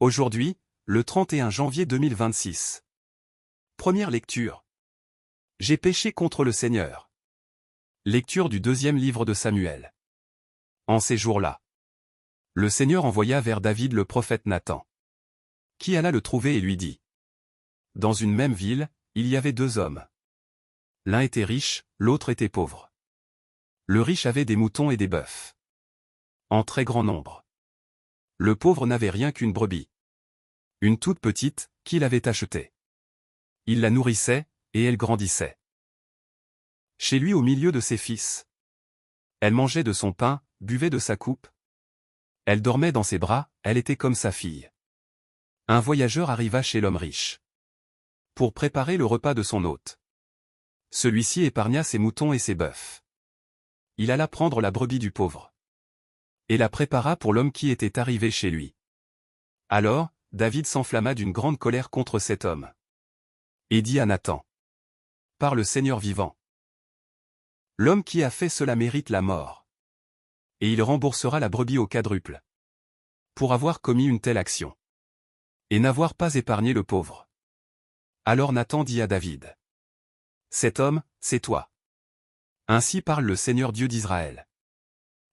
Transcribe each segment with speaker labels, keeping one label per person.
Speaker 1: Aujourd'hui, le 31 janvier 2026. Première lecture. J'ai péché contre le Seigneur. Lecture du deuxième livre de Samuel. En ces jours-là, le Seigneur envoya vers David le prophète Nathan, qui alla le trouver et lui dit: Dans une même ville, il y avait deux hommes. L'un était riche, l'autre était pauvre. Le riche avait des moutons et des bœufs, en très grand nombre. Le pauvre n'avait rien qu'une brebis, une toute petite, qu'il avait achetée. Il la nourrissait, et elle grandissait chez lui au milieu de ses fils. Elle mangeait de son pain, buvait de sa coupe. Elle dormait dans ses bras, elle était comme sa fille. Un voyageur arriva chez l'homme riche pour préparer le repas de son hôte. Celui-ci épargna ses moutons et ses bœufs. Il alla prendre la brebis du pauvre et la prépara pour l'homme qui était arrivé chez lui. Alors, David s'enflamma d'une grande colère contre cet homme et dit à Nathan: Par le Seigneur vivant, l'homme qui a fait cela mérite la mort, et il remboursera la brebis au quadruple pour avoir commis une telle action et n'avoir pas épargné le pauvre. Alors Nathan dit à David: Cet homme, c'est toi. Ainsi parle le Seigneur Dieu d'Israël.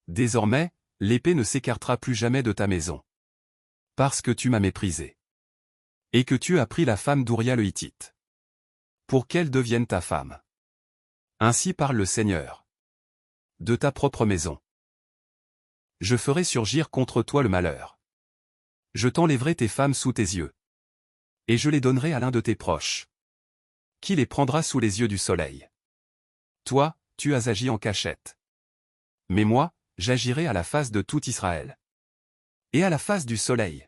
Speaker 1: Désormais, l'épée ne s'écartera plus jamais de ta maison, parce que tu m'as méprisé, et que tu as pris la femme d'Ouria le Hittite, pour qu'elle devienne ta femme. Ainsi parle le Seigneur. De ta propre maison, je ferai surgir contre toi le malheur. Je t'enlèverai tes femmes sous tes yeux, et je les donnerai à l'un de tes proches, qui les prendra sous les yeux du soleil. Toi, tu as agi en cachette. Mais moi, j'agirai à la face de tout Israël, et à la face du soleil.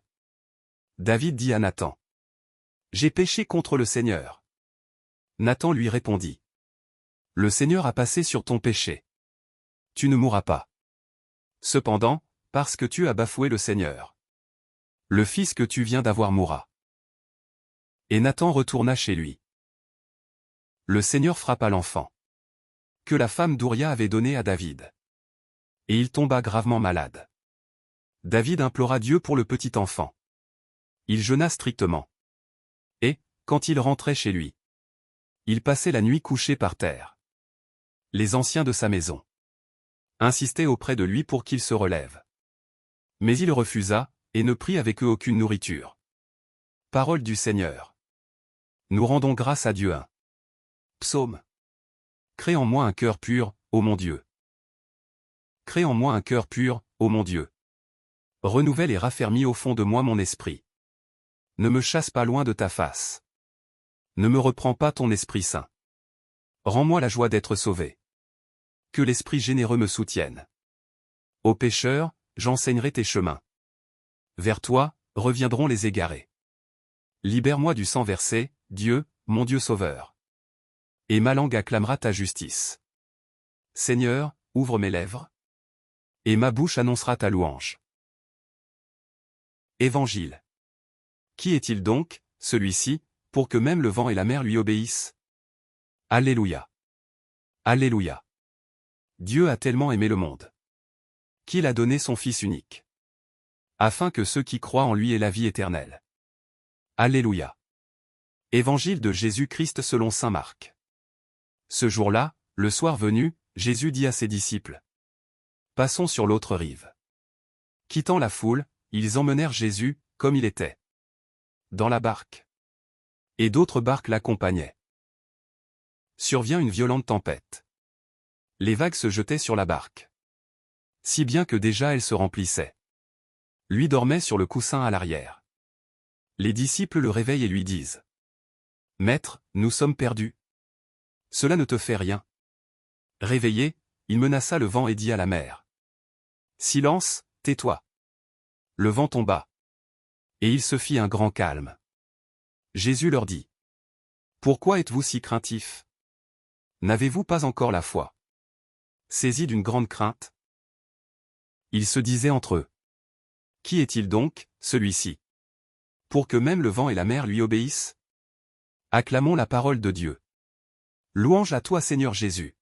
Speaker 1: David dit à Nathan: J'ai péché contre le Seigneur. Nathan lui répondit: Le Seigneur a passé sur ton péché. Tu ne mourras pas. Cependant, parce que tu as bafoué le Seigneur, le fils que tu viens d'avoir mourra. Et Nathan retourna chez lui. Le Seigneur frappa l'enfant que la femme d'Ouria avait donné à David, et il tomba gravement malade. David implora Dieu pour le petit enfant. Il jeûna strictement. Et, quand il rentrait chez lui, il passait la nuit couché par terre. Les anciens de sa maison insistaient auprès de lui pour qu'il se relève. Mais il refusa, et ne prit avec eux aucune nourriture. Parole du Seigneur. Nous rendons grâce à Dieu. 1. Psaume. Crée en moi un cœur pur, ô mon Dieu. Crée en moi un cœur pur, ô mon Dieu. Renouvelle et raffermis au fond de moi mon esprit. Ne me chasse pas loin de ta face. Ne me reprends pas ton Esprit Saint. Rends-moi la joie d'être sauvé. Que l'Esprit généreux me soutienne. Aux pécheurs, j'enseignerai tes chemins. Vers toi, reviendront les égarés. Libère-moi du sang versé, Dieu, mon Dieu sauveur. Et ma langue acclamera ta justice. Seigneur, ouvre mes lèvres, et ma bouche annoncera ta louange. Évangile. Qui est-il donc, celui-ci, pour que même le vent et la mer lui obéissent? Alléluia. Alléluia. Dieu a tellement aimé le monde qu'il a donné son Fils unique, afin que ceux qui croient en lui aient la vie éternelle. Alléluia. Évangile de Jésus-Christ selon saint Marc. Ce jour-là, le soir venu, Jésus dit à ses disciples: Passons sur l'autre rive. Quittant la foule, ils emmenèrent Jésus, comme il était, dans la barque. Et d'autres barques l'accompagnaient. Survient une violente tempête. Les vagues se jetaient sur la barque, si bien que déjà elle se remplissait. Lui dormait sur le coussin à l'arrière. Les disciples le réveillent et lui disent: Maître, nous sommes perdus. Cela ne te fait rien. Réveillé, il menaça le vent et dit à la mer: Silence, tais-toi. Le vent tomba, et il se fit un grand calme. Jésus leur dit: Pourquoi êtes-vous si craintifs? N'avez-vous pas encore la foi? Saisis d'une grande crainte, ils se disaient entre eux: Qui est-il donc, celui-ci, pour que même le vent et la mer lui obéissent? Acclamons la parole de Dieu. Louange à toi Seigneur Jésus.